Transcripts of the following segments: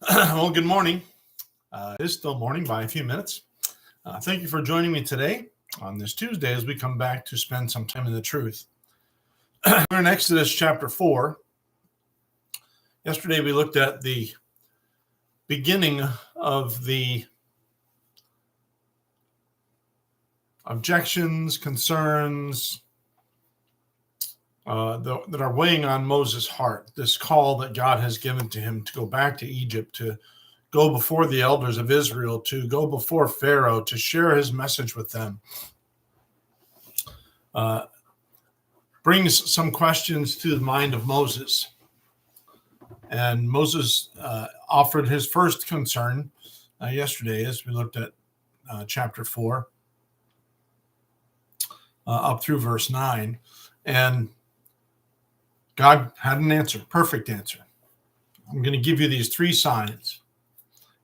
Well, good morning. It is still morning by a few minutes. Thank you for joining me today on this Tuesday as we come back to spend some time in the truth. We're in Exodus chapter 4. Yesterday we looked at the beginning of the objections, concerns that are weighing on Moses' heart, this call that God has given to him to go back to Egypt, to go before the elders of Israel, to go before Pharaoh, to share his message with them. Brings some questions to the mind of Moses. And Moses offered his first concern yesterday as we looked at chapter 4 up through verse 9. And God had an answer, perfect answer. I'm going to give you these three signs.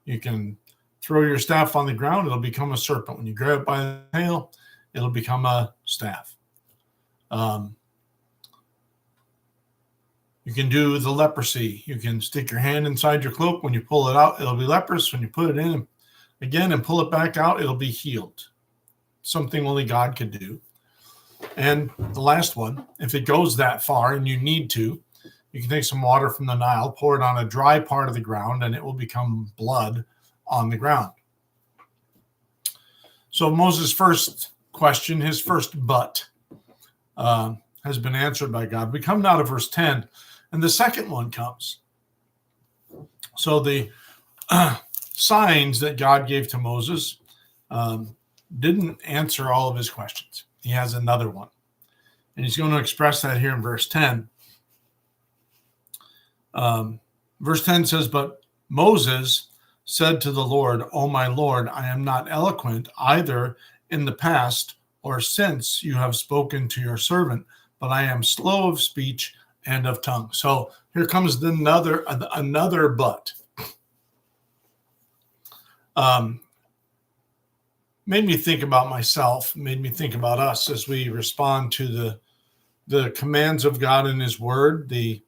You can throw your staff on the ground, it'll become a serpent. When you grab it by the tail, it'll become a staff. You can do the leprosy. You can stick your hand inside your cloak. When you pull it out, it'll be leprous. When you put it in again and pull it back out, it'll be healed. Something only God could do. And the last one, if it goes that far and you need to, you can take some water from the Nile, pour it on a dry part of the ground, and it will become blood on the ground. So Moses' first question, his first but, has been answered by God. We come now to verse 10, and the second one comes. So the signs that God gave to Moses didn't answer all of his questions. He has another one. And he's going to express that here in verse 10. Verse 10 says, "But Moses said to the Lord, O my Lord, I am not eloquent either in the past or since you have spoken to your servant, but I am slow of speech and of tongue." So here comes another but. Made me think about myself, made me think about us as we respond to the commands of God in his word, the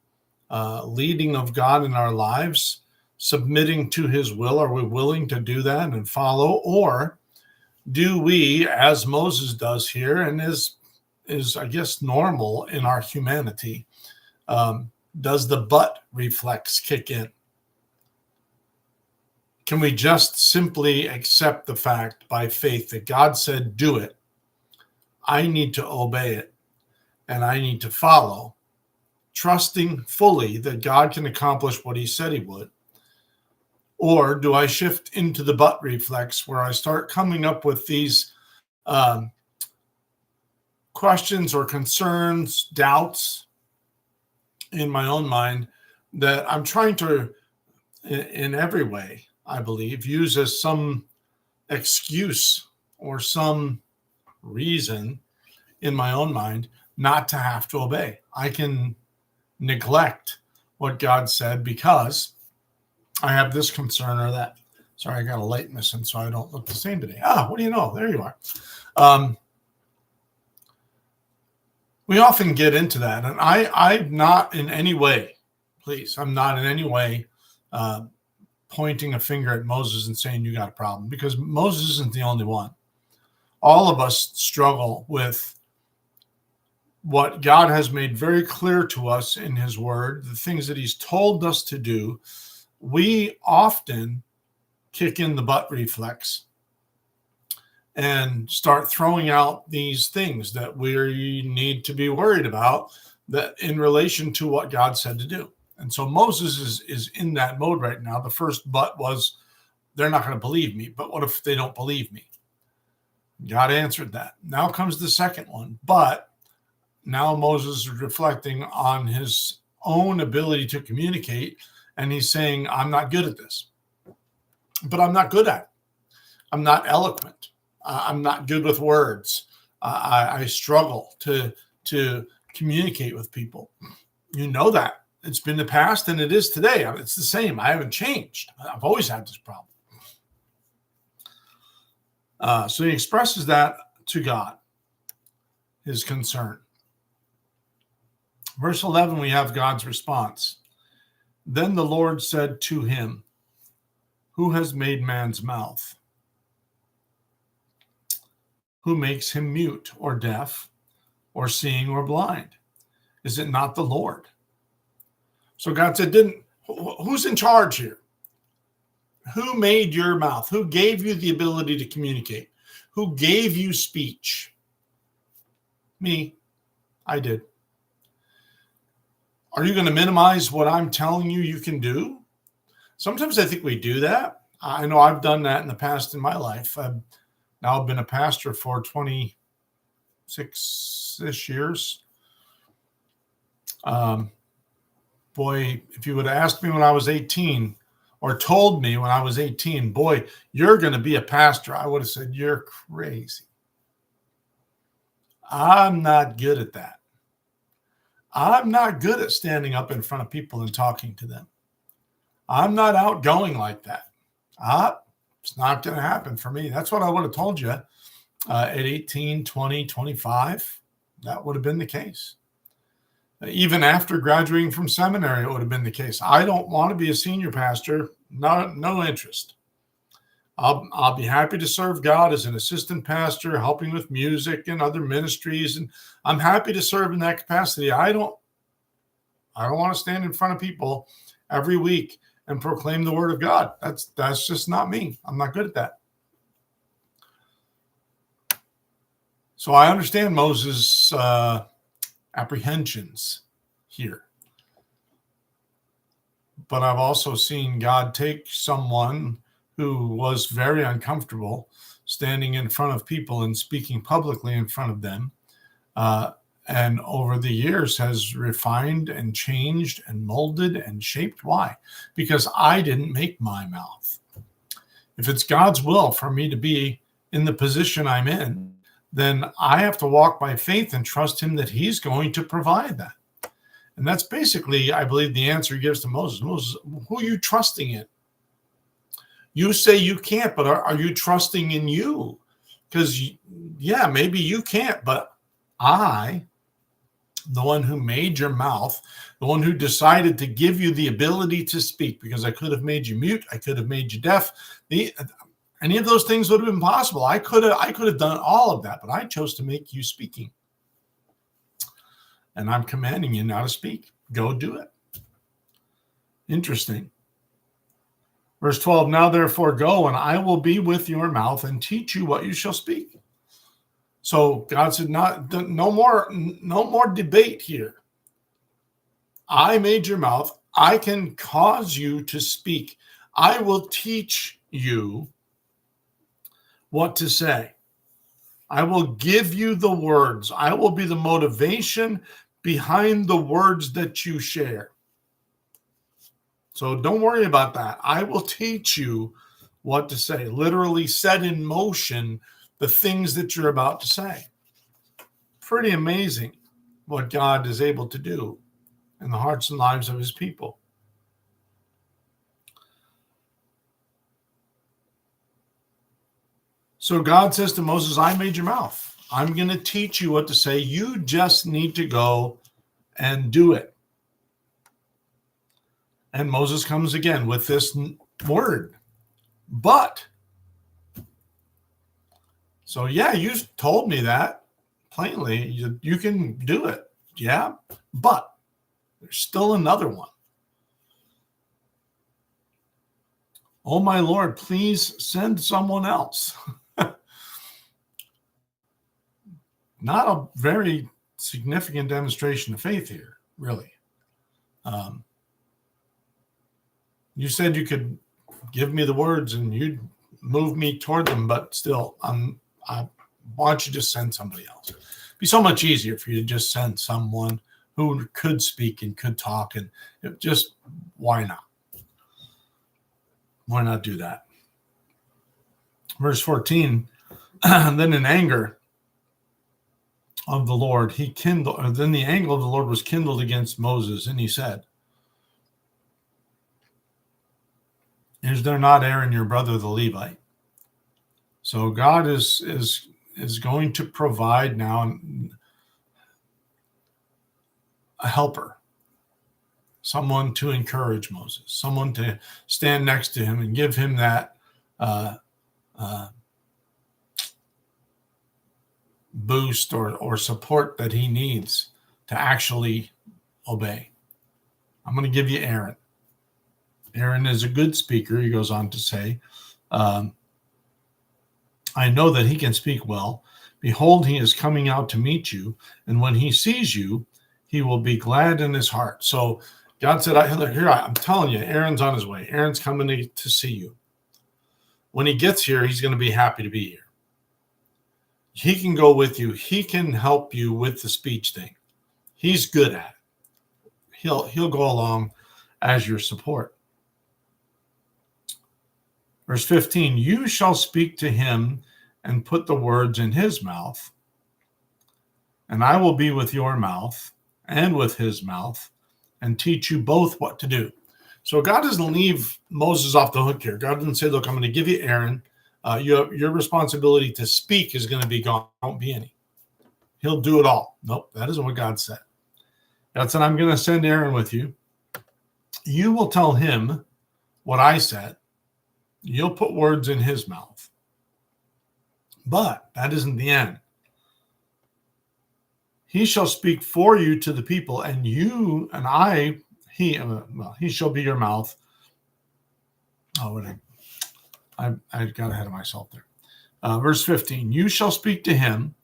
leading of God in our lives, submitting to his will. Are we willing to do that and follow? Or do we, as Moses does here, and is I guess normal in our humanity, does the but reflex kick in? Can we just simply accept the fact by faith that God said, do it? I need to obey it, and I need to follow, trusting fully that God can accomplish what he said he would? Or do I shift into the but reflex where I start coming up with these questions or concerns, doubts in my own mind that I'm trying to, in every way, I believe, use as some excuse or some reason in my own mind not to have to obey. I can neglect what God said because I have this concern or that. Sorry, I got a light missing, so I don't look the same today. What do you know? There you are. We often get into that, and I'm not in any way, please, I'm not in any way pointing a finger at Moses and saying you got a problem, because Moses isn't the only one. All of us struggle with what God has made very clear to us in his word, the things that he's told us to do. We often kick in the butt reflex and start throwing out these things that we need to be worried about that in relation to what God said to do. And so Moses is in that mode right now. The first but was, they're not going to believe me. But what if they don't believe me? God answered that. Now comes the second one. But now Moses is reflecting on his own ability to communicate. And he's saying, I'm not good at this. But I'm not good at it. I'm not eloquent. I'm not good with words. I struggle to communicate with people. You know that. It's been the past and it is today. It's the same. I haven't changed. I've always had this problem. So he expresses that to God, his concern. Verse 11, we have God's response. Then the Lord said to him, Who has made man's mouth? Who makes him mute or deaf or seeing or blind? Is it not the Lord? So God said, who's in charge here? Who made your mouth? Who gave you the ability to communicate? Who gave you speech? Me. I did. Are you going to minimize what I'm telling you you can do? Sometimes I think we do that. I know I've done that in the past in my life. I've been a pastor for 26-ish years. Boy, if you would have asked me when I was 18 or told me when I was 18, boy, you're going to be a pastor, I would have said, you're crazy. I'm not good at that. I'm not good at standing up in front of people and talking to them. I'm not outgoing like that. It's not going to happen for me. That's what I would have told you at 18, 20, 25. That would have been the case. Even after graduating from seminary, it would have been the case. I don't want to be a senior pastor. No interest. I'll be happy to serve God as an assistant pastor, helping with music and other ministries, and I'm happy to serve in that capacity. I don't want to stand in front of people every week and proclaim the word of God. That's just not me. I'm not good at that. So I understand Moses' apprehensions here. But I've also seen God take someone who was very uncomfortable standing in front of people and speaking publicly in front of them, and over the years has refined and changed and molded and shaped. Why? Because I didn't make my mouth. If it's God's will for me to be in the position I'm in, then I have to walk by faith and trust him that he's going to provide that. And that's basically, I believe, the answer he gives to Moses. Moses, who are you trusting in? You say you can't, but are you trusting in you? Because, yeah, maybe you can't, but I, the one who made your mouth, the one who decided to give you the ability to speak, because I could have made you mute, I could have made you deaf. Any of those things would have been possible. I could have done all of that, but I chose to make you speaking. And I'm commanding you now to speak. Go do it. Interesting. Verse 12, now therefore go, and I will be with your mouth and teach you what you shall speak. So God said, no more debate here. I made your mouth. I can cause you to speak. I will teach you what to say. I will give you the words. I will be the motivation behind the words that you share. So don't worry about that. I will teach you what to say. Literally set in motion the things that you're about to say. Pretty amazing what God is able to do in the hearts and lives of his people. So God says to Moses, I made your mouth. I'm going to teach you what to say. You just need to go and do it. And Moses comes again with this word, but. So, yeah, you told me that plainly. You can do it. Yeah, but there's still another one. Oh, my Lord, please send someone else. Not a very significant demonstration of faith here, really. You said you could give me the words and you'd move me toward them, but still, why don't you just send somebody else? It'd be so much easier for you to just send someone who could speak and could talk, and why not? Why not do that? Verse 14, then in anger of the Lord, then the anger of the Lord was kindled against Moses, and he said, is there not Aaron your brother the Levite? So God is going to provide now a helper, someone to encourage Moses, someone to stand next to him and give him that boost or support that he needs to actually obey. I'm going to give you Aaron. Aaron is a good speaker, he goes on to say. I know that he can speak well. Behold, he is coming out to meet you, and when he sees you, he will be glad in his heart. So God said, I'm telling you, Aaron's on his way. Aaron's coming to see you. When he gets here, he's going to be happy to be here. He can go with you. He can help you with the speech thing. He's good at it. He'll go along as your support. Verse 15, you shall speak to him and put the words in his mouth, and I will be with your mouth and with his mouth and teach you both what to do. So God doesn't leave Moses off the hook here. God doesn't say, look, I'm going to give you Aaron. Your responsibility to speak is going to be gone. Won't be any. He'll do it all. Nope, that isn't what God said. God said, I'm going to send Aaron with you. You will tell him what I said. You'll put words in his mouth. But that isn't the end. He shall speak for you to the people, and you and I, he shall be your mouth. Oh, I got ahead of myself there. Verse 15, you shall speak to him,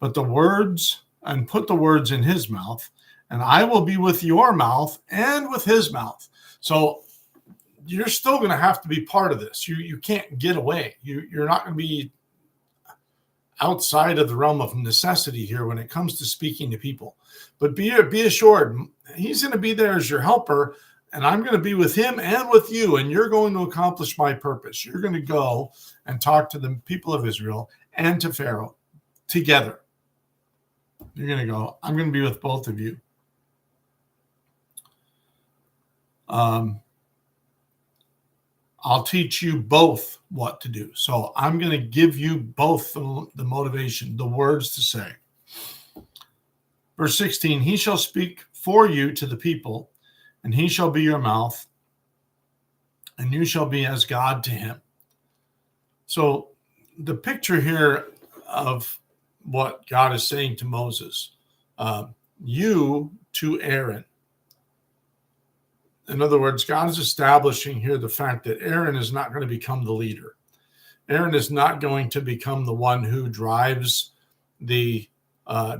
but the words, and put the words in his mouth, and I will be with your mouth and with his mouth. So you're still going to have to be part of this. You can't get away. You're not going to be outside of the realm of necessity here when it comes to speaking to people. But be assured, he's going to be there as your helper, and I'm going to be with him and with you, and you're going to accomplish my purpose. You're going to go and talk to the people of Israel and to Pharaoh together. You're going to go, I'm going to be with both of you. I'll teach you both what to do. So I'm going to give you both the motivation, the words to say. Verse 16, he shall speak for you to the people, and he shall be your mouth, and you shall be as God to him. So the picture here of what God is saying to Moses, you to Aaron. In other words, God is establishing here the fact that Aaron is not going to become the leader. Aaron is not going to become the one who drives the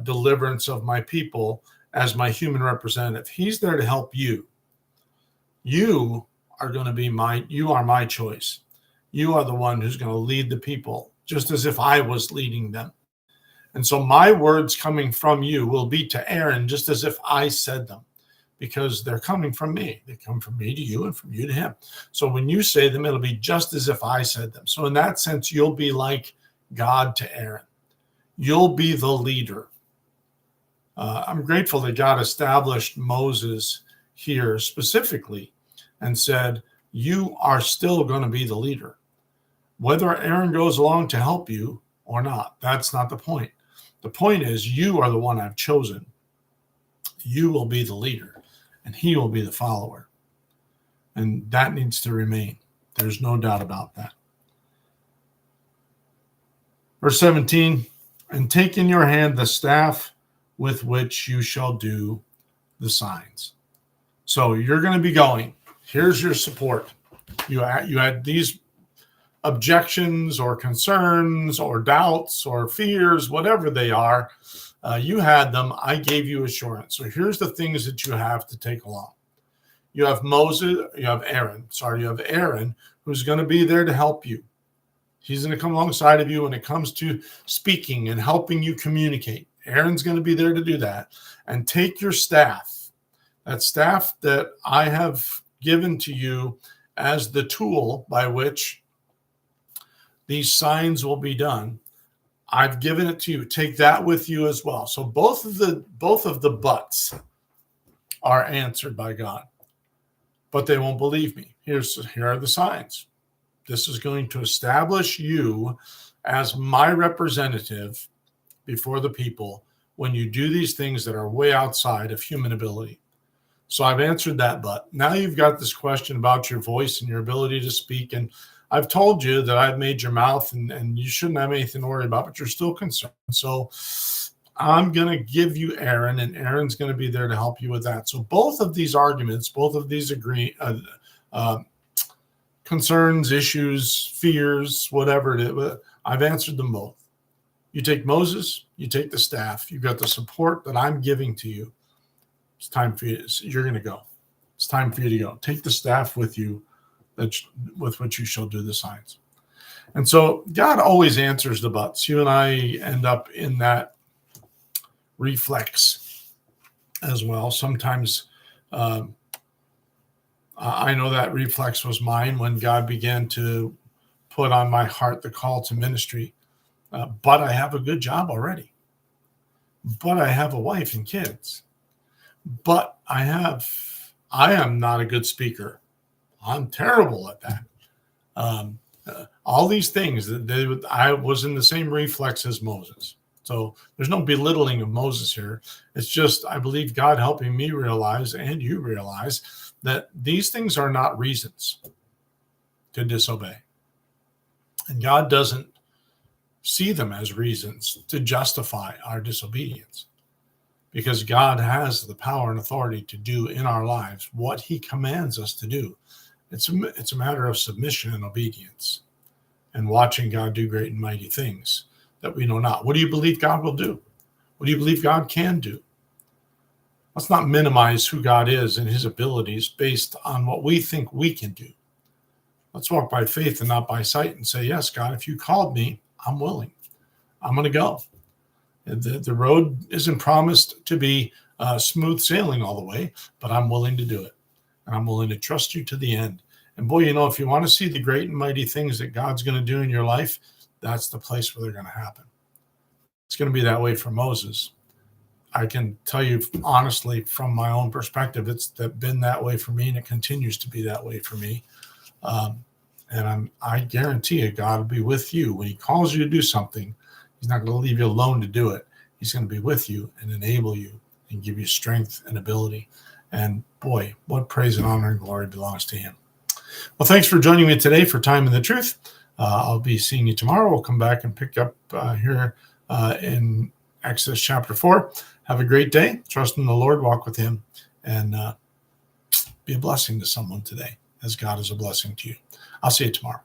deliverance of my people as my human representative. He's there to help you. You are going to be you are my choice. You are the one who's going to lead the people, just as if I was leading them. And so my words coming from you will be to Aaron, just as if I said them, because they're coming from me. They come from me to you and from you to him. So when you say them, it'll be just as if I said them. So in that sense, you'll be like God to Aaron. You'll be the leader. I'm grateful that God established Moses here specifically and said, you are still going to be the leader. Whether Aaron goes along to help you or not, that's not the point. The point is you are the one I've chosen. You will be the leader, and he will be the follower. And that needs to remain. There's no doubt about that. Verse 17, and take in your hand the staff with which you shall do the signs. So you're going to be going. Here's your support. You had these objections or concerns or doubts or fears, whatever they are. You had them. I gave you assurance. So here's the things that you have to take along. You have Aaron, who's going to be there to help you. He's going to come alongside of you when it comes to speaking and helping you communicate. Aaron's going to be there to do that. And take your staff, that staff that I have given to you as the tool by which these signs will be done. I've given it to you. Take that with you as well. So both of the buts are answered by God, but they won't believe me. Here are the signs. This is going to establish you as my representative before the people when you do these things that are way outside of human ability. So I've answered that, but now you've got this question about your voice and your ability to speak. And I've told you that I've made your mouth and you shouldn't have anything to worry about, but you're still concerned. So I'm going to give you Aaron, and Aaron's going to be there to help you with that. So both of these arguments, both of these concerns, issues, fears, whatever it is, I've answered them both. You take Moses, you take the staff. You've got the support that I'm giving to you. It's time for you. You're going to go. It's time for you to go. Take the staff with you, with which you shall do the signs. And so God always answers the buts. You and I end up in that reflex as well. Sometimes I know that reflex was mine when God began to put on my heart the call to ministry. But I have a good job already. But I have a wife and kids. But I am not a good speaker. I'm terrible at that. All these things I was in the same reflex as Moses. So there's no belittling of Moses here. It's just, I believe God helping me realize, and you realize, that these things are not reasons to disobey. And God doesn't see them as reasons to justify our disobedience, because God has the power and authority to do in our lives what he commands us to do. It's a matter of submission and obedience and watching God do great and mighty things that we know not. What do you believe God will do? What do you believe God can do? Let's not minimize who God is and his abilities based on what we think we can do. Let's walk by faith and not by sight and say, yes, God, if you called me, I'm willing. I'm going to go. The road isn't promised to be smooth sailing all the way, but I'm willing to do it. And I'm willing to trust you to the end. And boy, if you want to see the great and mighty things that God's going to do in your life, that's the place where they're going to happen. It's going to be that way for Moses. I can tell you honestly, from my own perspective, it's been that way for me, and it continues to be that way for me. And I guarantee you, God will be with you. When he calls you to do something, he's not going to leave you alone to do it. He's going to be with you and enable you and give you strength and ability. And boy, what praise and honor and glory belongs to him. Well, thanks for joining me today for Time in the Truth. I'll be seeing you tomorrow. We'll come back and pick up here in Exodus chapter 4. Have a great day. Trust in the Lord, walk with him, and be a blessing to someone today, as God is a blessing to you. I'll see you tomorrow.